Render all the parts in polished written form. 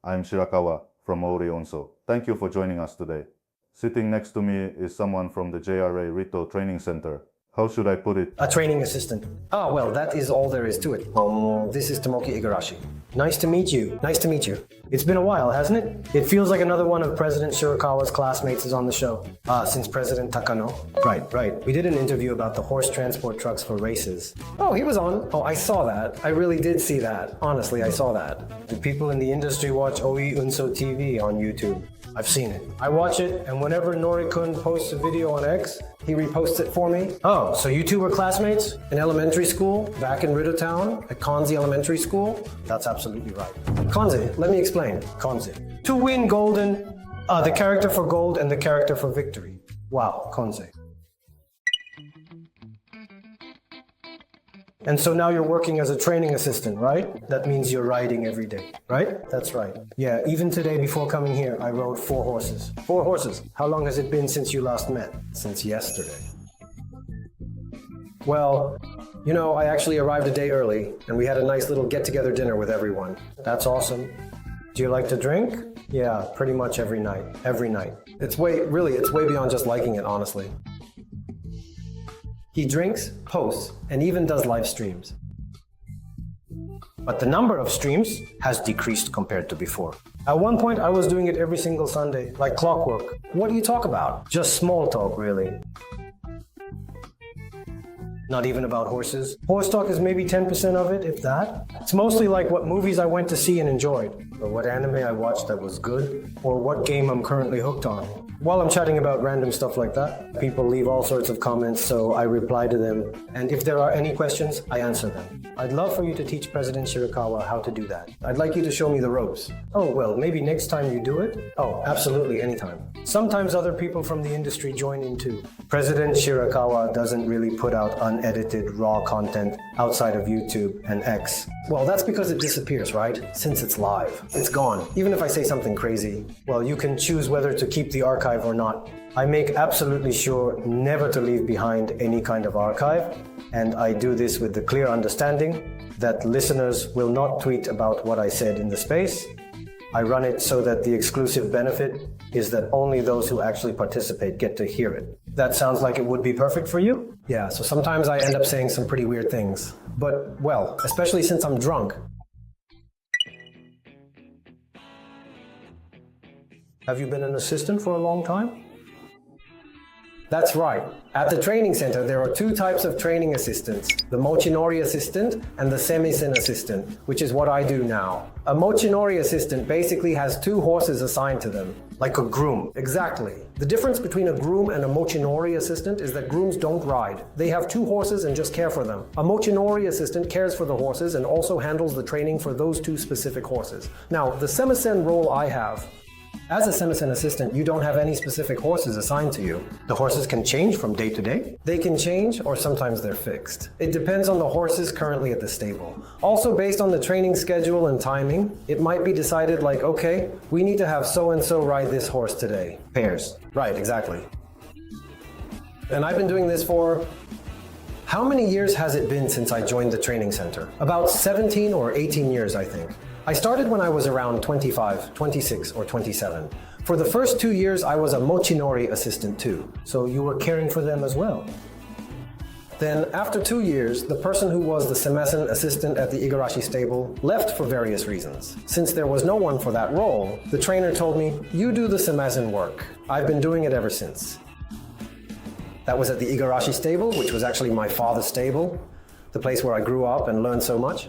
I'm Shirakawa from Onso. Thank you for joining us today. Sitting next to me is someone from the JRA Ritto Training Center. How should I put it? A training assistant. Ah, well, that is all there is to it. This is Tomoki Igarashi. Nice to meet you. Nice to meet you. It's been a while, hasn't it? It feels like another one of President Shirakawa's classmates is on the show. Since President Takano. Right. We did an interview about the horse transport trucks for races. Oh, he was on. Oh, I saw that. I really did see that. Honestly, I saw that. Do people in the industry watch Unso TV on YouTube? I've seen it. I watch it, and whenever Nori-kun posts a video on X, he reposts it for me. Oh, so you two were classmates in elementary school, back in Ritto Town, at Kanzi Elementary School? That's absolutely right. Kanzi, let me explain. Kanzi. To win golden, the character for gold and the character for victory. Wow, Kanzi. And so now you're working as a training assistant, right? That means you're riding every day, right? That's right. Yeah, even today before coming here, I rode 4 horses. 4 horses. How long has it been since you last met? Since yesterday. Well, you know, I actually arrived a day early, and we had a nice little get-together dinner with everyone. That's awesome. Do you like to drink? Yeah, pretty much every night. Every night. It's way beyond just liking it, honestly. He drinks, posts, and even does live streams. But the number of streams has decreased compared to before. At one point, I was doing it every single Sunday, like clockwork. What do you talk about? Just small talk, really. Not even about horses. Horse talk is maybe 10% of it, if that. It's mostly like what movies I went to see and enjoyed, or what anime I watched that was good, or what game I'm currently hooked on. While I'm chatting about random stuff like that, people leave all sorts of comments, so I reply to them. And if there are any questions, I answer them. I'd love for you to teach President Shirakawa how to do that. I'd like you to show me the ropes. Oh, well, maybe next time you do it? Oh, absolutely, anytime. Sometimes other people from the industry join in too. President Shirakawa doesn't really put out unedited, raw content outside of YouTube and X. Well, that's because it disappears, right? Since it's live. It's gone. Even if I say something crazy, well, you can choose whether to keep the archive or not. I make absolutely sure never to leave behind any kind of archive, and I do this with the clear understanding that listeners will not tweet about what I said in the space. I run it so that the exclusive benefit is that only those who actually participate get to hear it. That sounds like it would be perfect for you? Yeah, so sometimes I end up saying some pretty weird things. But, well, especially since I'm drunk. Have you been an assistant for a long time? That's right. At the training center, there are 2 types of training assistants, the Mochinori assistant and the Semisen assistant, which is what I do now. A Mochinori assistant basically has 2 horses assigned to them, like a groom. Exactly. The difference between a groom and a Mochinori assistant is that grooms don't ride. They have 2 horses and just care for them. A Mochinori assistant cares for the horses and also handles the training for those 2 specific horses. Now, the Semisen role I have, as a Semisen assistant, you don't have any specific horses assigned to you. The horses can change from day to day. They can change, or sometimes they're fixed. It depends on the horses currently at the stable. Also, based on the training schedule and timing, it might be decided like, okay, we need to have so-and-so ride this horse today. Pairs. Right, exactly. And I've been doing this for... How many years has it been since I joined the training center? About 17 or 18 years, I think. I started when I was around 25, 26, or 27. For the first 2 years, I was a Mochinori assistant too, so you were caring for them as well. Then, after 2 years, the person who was the Semisen assistant at the Igarashi stable left for various reasons. Since there was no one for that role, the trainer told me, you do the Semisen work. I've been doing it ever since. That was at the Igarashi stable, which was actually my father's stable, the place where I grew up and learned so much.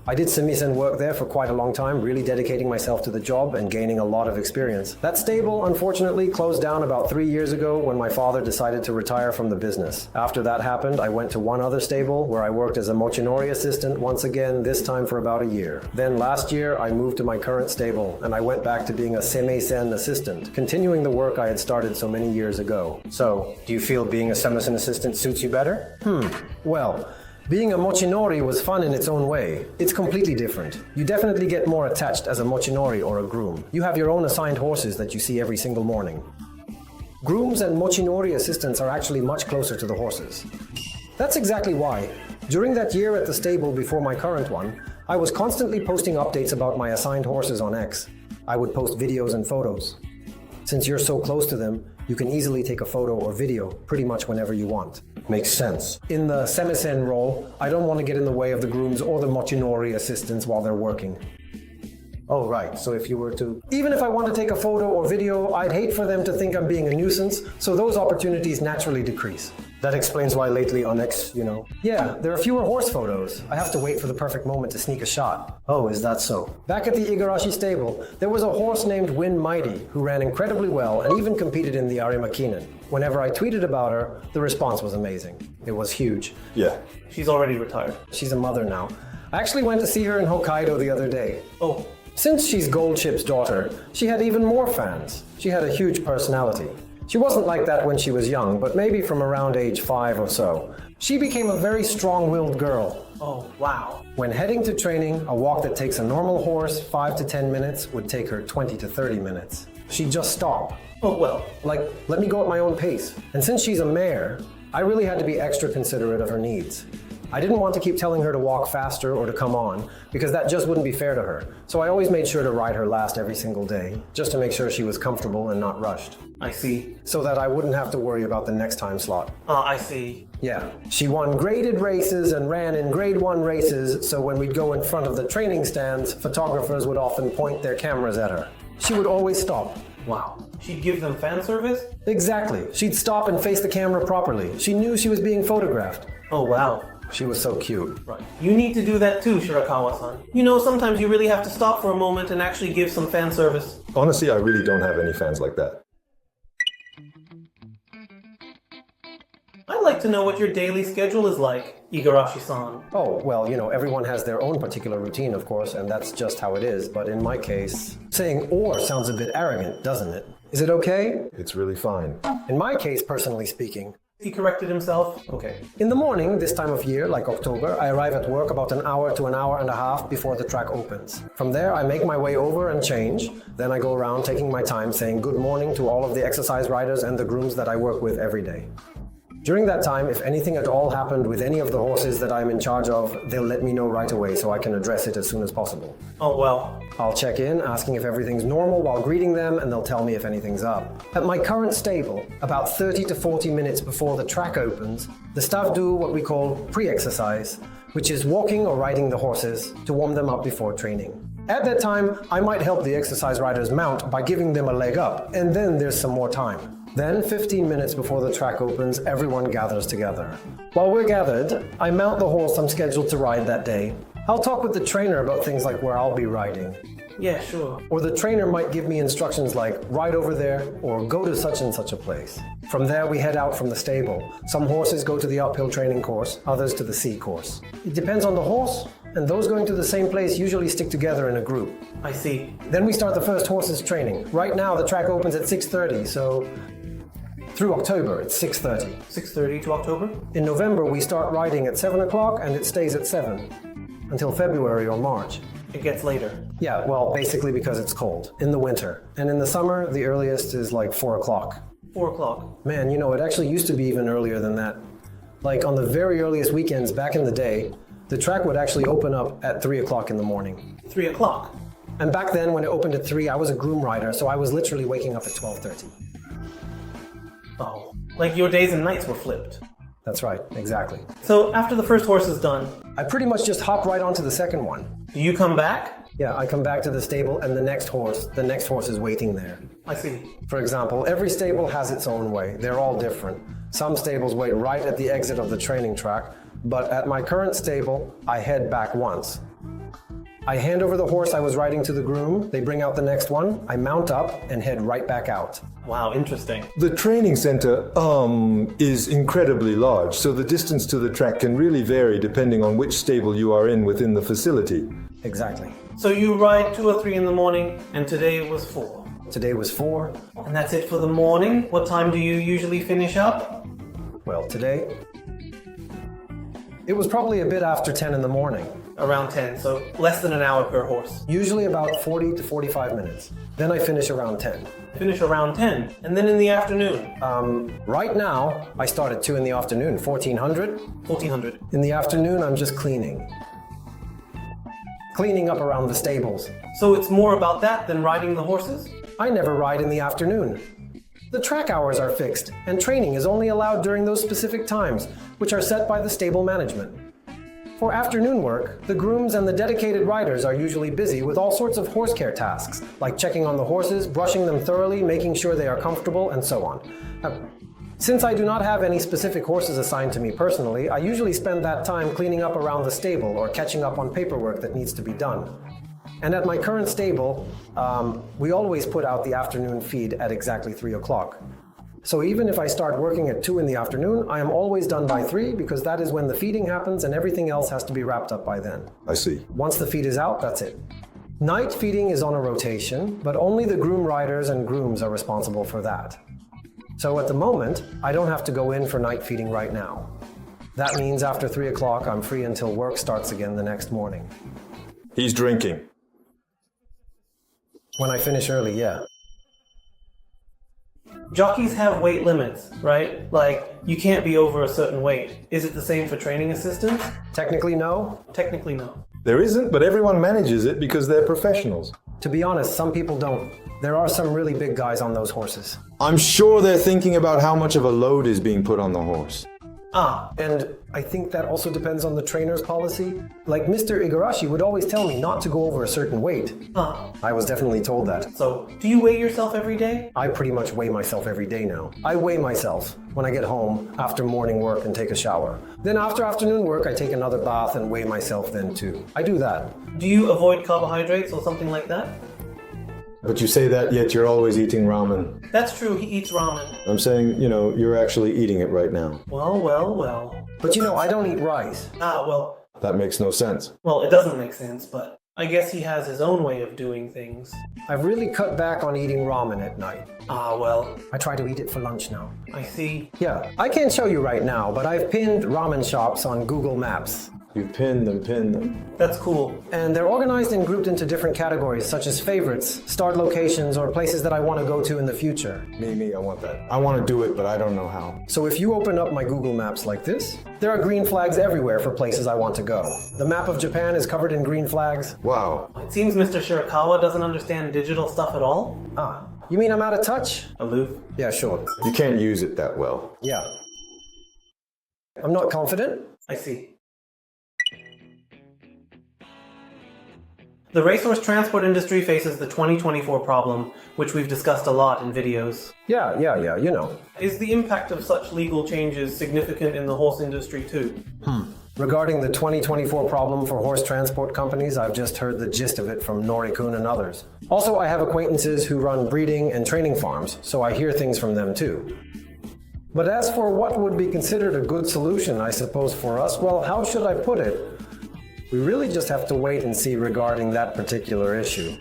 I did Semisen work there for quite a long time, really dedicating myself to the job and gaining a lot of experience. That stable, unfortunately, closed down about 3 years ago when my father decided to retire from the business. After that happened, I went to one other stable where I worked as a Mochinori assistant once again, this time for about a year. Then last year, I moved to my current stable and I went back to being a Semisen assistant, continuing the work I had started so many years ago. So, do you feel being a Semisen assistant suits you better? Well, being a Mochinori was fun in its own way. It's completely different. You definitely get more attached as a Mochinori or a groom. You have your own assigned horses that you see every single morning. Grooms and Mochinori assistants are actually much closer to the horses. That's exactly why. During that year at the stable before my current one, I was constantly posting updates about my assigned horses on X. I would post videos and photos. Since you're so close to them, you can easily take a photo or video pretty much whenever you want. Makes sense. In the semisen role, I don't want to get in the way of the grooms or the mochinori assistants while they're working. Oh, right, so if you were to... Even if I want to take a photo or video, I'd hate for them to think I'm being a nuisance, so those opportunities naturally decrease. That explains why lately on X, Yeah, there are fewer horse photos. I have to wait for the perfect moment to sneak a shot. Oh, is that so? Back at the Igarashi stable, there was a horse named Win Mighty who ran incredibly well and even competed in the Arimakinen. Whenever I tweeted about her, the response was amazing. It was huge. Yeah. She's already retired. She's a mother now. I actually went to see her in Hokkaido the other day. Oh. Since she's Goldchip's daughter, she had even more fans. She had a huge personality. She wasn't like that when she was young, but maybe from around age 5 or so. She became a very strong-willed girl. Oh, wow. When heading to training, a walk that takes a normal horse 5 to 10 minutes would take her 20 to 30 minutes. She'd just stop. Oh, well. Like, let me go at my own pace. And since she's a mare, I really had to be extra considerate of her needs. I didn't want to keep telling her to walk faster or to come on, because that just wouldn't be fair to her. So I always made sure to ride her last every single day, just to make sure she was comfortable and not rushed. I see. So that I wouldn't have to worry about the next time slot. I see. Yeah. She won graded races and ran in grade 1 races, so when we'd go in front of the training stands, photographers would often point their cameras at her. She would always stop. Wow. She'd give them fan service? Exactly. She'd stop and face the camera properly. She knew she was being photographed. Oh, wow. She was so cute. Right. You need to do that too, Shirakawa-san. Sometimes you really have to stop for a moment and actually give some fan service. Honestly, I really don't have any fans like that. I'd like to know what your daily schedule is like, Igarashi-san. Oh, well, everyone has their own particular routine, of course, and that's just how it is. But in my case, saying "or" sounds a bit arrogant, doesn't it? Is it okay? It's really fine. In my case, personally speaking. He corrected himself? Okay. In the morning, this time of year, like October, I arrive at work about an hour to an hour and a half before the track opens. From there, I make my way over and change. Then I go around taking my time saying good morning to all of the exercise riders and the grooms that I work with every day. During that time, if anything at all happened with any of the horses that I'm in charge of, they'll let me know right away so I can address it as soon as possible. Oh, well. I'll check in, asking if everything's normal while greeting them, and they'll tell me if anything's up. At my current stable, about 30 to 40 minutes before the track opens, the staff do what we call pre-exercise, which is walking or riding the horses to warm them up before training. At that time, I might help the exercise riders mount by giving them a leg up, and then there's some more time. Then, 15 minutes before the track opens, everyone gathers together. While we're gathered, I mount the horse I'm scheduled to ride that day. I'll talk with the trainer about things like where I'll be riding. Yeah, sure. Or the trainer might give me instructions like, ride over there, or go to such and such a place. From there, we head out from the stable. Some horses go to the uphill training course, others to the C course. It depends on the horse, and those going to the same place usually stick together in a group. I see. Then we start the first horse's training. Right now, the track opens at 6:30, so through October, it's 6:30. 6:30 to October? In November, we start riding at 7 o'clock, and it stays at 7 until February or March. It gets later. Yeah, well, basically because it's cold in the winter. And in the summer, the earliest is like 4 o'clock. 4 o'clock. Man, it actually used to be even earlier than that. Like on the very earliest weekends back in the day, the track would actually open up at 3 o'clock in the morning. 3 o'clock? And back then, when it opened at 3, I was a groom rider, so I was literally waking up at 12:30. Oh, like your days and nights were flipped. That's right, exactly. So after the first horse is done, I pretty much just hop right onto the second one. do you come back? Yeah, I come back to the stable and the next horse is waiting there. I see. For example, every stable has its own way. They're all different. Some stables wait right at the exit of the training track, but at my current stable, I head back once. I hand over the horse I was riding to the groom, they bring out the next one, I mount up and head right back out. Wow, interesting. The training center, is incredibly large, so the distance to the track can really vary depending on which stable you are in within the facility. Exactly. So you ride 2 or 3 in the morning, and today it was 4. Today was 4. And that's it for the morning? What time do you usually finish up? Well, today, it was probably a bit after 10 in the morning. Around 10, so less than an hour per horse. Usually about 40 to 45 minutes. Then I finish around 10. Finish around 10, and then in the afternoon? Right now, I start at 2 in the afternoon, 1400. 1400. In the afternoon, I'm just cleaning. cleaning up around the stables. So it's more about that than riding the horses? I never ride in the afternoon. The track hours are fixed, and training is only allowed during those specific times, which are set by the stable management. For afternoon work, the grooms and the dedicated riders are usually busy with all sorts of horse care tasks, like checking on the horses, brushing them thoroughly, making sure they are comfortable, and so on. Since I do not have any specific horses assigned to me personally, I usually spend that time cleaning up around the stable or catching up on paperwork that needs to be done. And at my current stable, we always put out the afternoon feed at exactly 3 o'clock. So even if I start working at 2 in the afternoon, I am always done by 3 because that is when the feeding happens and everything else has to be wrapped up by then. I see. Once the feed is out, that's it. Night feeding is on a rotation, but only the groom riders and grooms are responsible for that. So at the moment, I don't have to go in for night feeding right now. That means after 3 o'clock, I'm free until work starts again the next morning. He's drinking. When I finish early, yeah. Jockeys have weight limits, right? Like, you can't be over a certain weight. Is it the same for training assistants? Technically, no. Technically, no. There isn't, but everyone manages it because they're professionals. To be honest, some people don't. There are some really big guys on those horses. I'm sure they're thinking about how much of a load is being put on the horse. And I think that also depends on the trainer's policy. Like Mr. Igarashi would always tell me not to go over a certain weight. I was definitely told that. So, do you weigh yourself every day? I pretty much weigh myself every day now. I weigh myself when I get home after morning work and take a shower. Then after afternoon work, I take another bath and weigh myself then too. I do that. Do you avoid carbohydrates or something like that? But you say that, yet you're always eating ramen. That's true, he eats ramen. I'm saying, you're actually eating it right now. Well. But I don't eat rice. Well. That makes no sense. Well, it doesn't make sense, but I guess he has his own way of doing things. I've really cut back on eating ramen at night. Well. I try to eat it for lunch now. I see. Yeah, I can't show you right now, but I've pinned ramen shops on Google Maps. You've pinned them. That's cool. And they're organized and grouped into different categories, such as favorites, start locations, or places that I want to go to in the future. Me, I want that. I want to do it, but I don't know how. So if you open up my Google Maps like this, there are green flags everywhere for places I want to go. The map of Japan is covered in green flags. Wow. It seems Mr. Shirakawa doesn't understand digital stuff at all. You mean I'm out of touch? Aloof. Yeah, sure. You can't use it that well. Yeah. I'm not confident. I see. The racehorse transport industry faces the 2024 problem, which we've discussed a lot in videos. Yeah, Is the impact of such legal changes significant in the horse industry too? Regarding the 2024 problem for horse transport companies, I've just heard the gist of it from Nori-kun and others. Also, I have acquaintances who run breeding and training farms, so I hear things from them too. But as for what would be considered a good solution, I suppose, for us, well, how should I put it? We really just have to wait and see regarding that particular issue.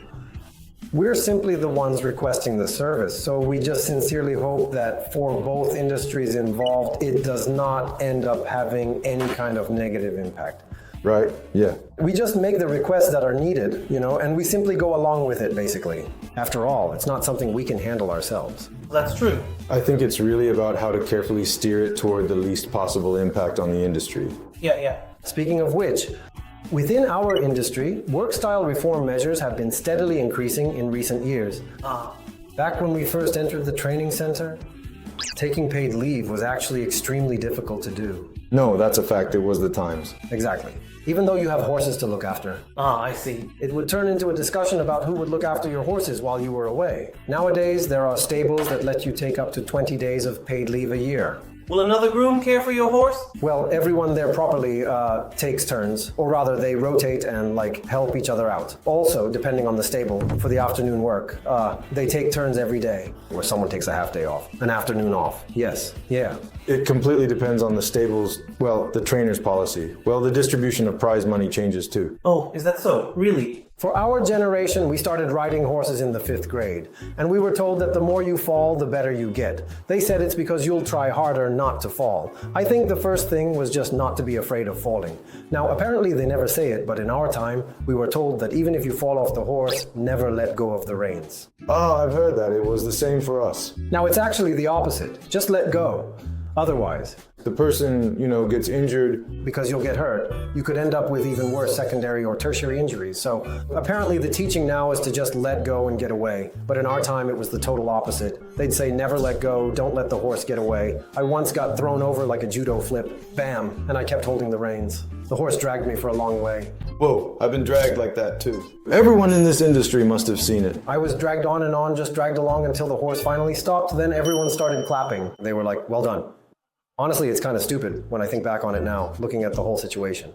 We're simply the ones requesting the service, so we just sincerely hope that for both industries involved, it does not end up having any kind of negative impact. Right, yeah. We just make the requests that are needed, and we simply go along with it, basically. After all, it's not something we can handle ourselves. That's true. I think it's really about how to carefully steer it toward the least possible impact on the industry. Yeah. Speaking of which, within our industry, work style reform measures have been steadily increasing in recent years. Back when we first entered the training center, taking paid leave was actually extremely difficult to do. No, that's a fact. It was the times. Exactly. Even though you have horses to look after. I see. It would turn into a discussion about who would look after your horses while you were away. Nowadays, there are stables that let you take up to 20 days of paid leave a year. Will another groom care for your horse? Well, everyone there properly takes turns, or rather they rotate and help each other out. Also, depending on the stable, for the afternoon work, they take turns every day, or someone takes a half day off, an afternoon off. Yes, yeah. It completely depends on the stable's, the trainer's policy. The distribution of prize money changes too. Oh, is that so? Really? For our generation, we started riding horses in the 5th grade, and we were told that the more you fall, the better you get. They said it's because you'll try harder not to fall. I think the first thing was just not to be afraid of falling. Now, apparently they never say it, but in our time, we were told that even if you fall off the horse, never let go of the reins. I've heard that. It was the same for us. Now, it's actually the opposite. Just let go. Otherwise, The person, gets injured. Because you'll get hurt. You could end up with even worse secondary or tertiary injuries. So apparently the teaching now is to just let go and get away. But in our time, it was the total opposite. They'd say, never let go, don't let the horse get away. I once got thrown over like a judo flip. Bam! And I kept holding the reins. The horse dragged me for a long way. Whoa, I've been dragged like that too. Everyone in this industry must have seen it. I was dragged on and on, just dragged along until the horse finally stopped. Then everyone started clapping. They were like, well done. Honestly, it's kind of stupid when I think back on it now, looking at the whole situation.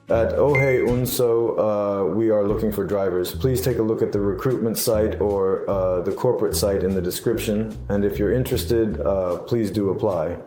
At ohe.horseline, we are looking for drivers. Please take a look at the recruitment site or the corporate site in the description. And if you're interested, please do apply.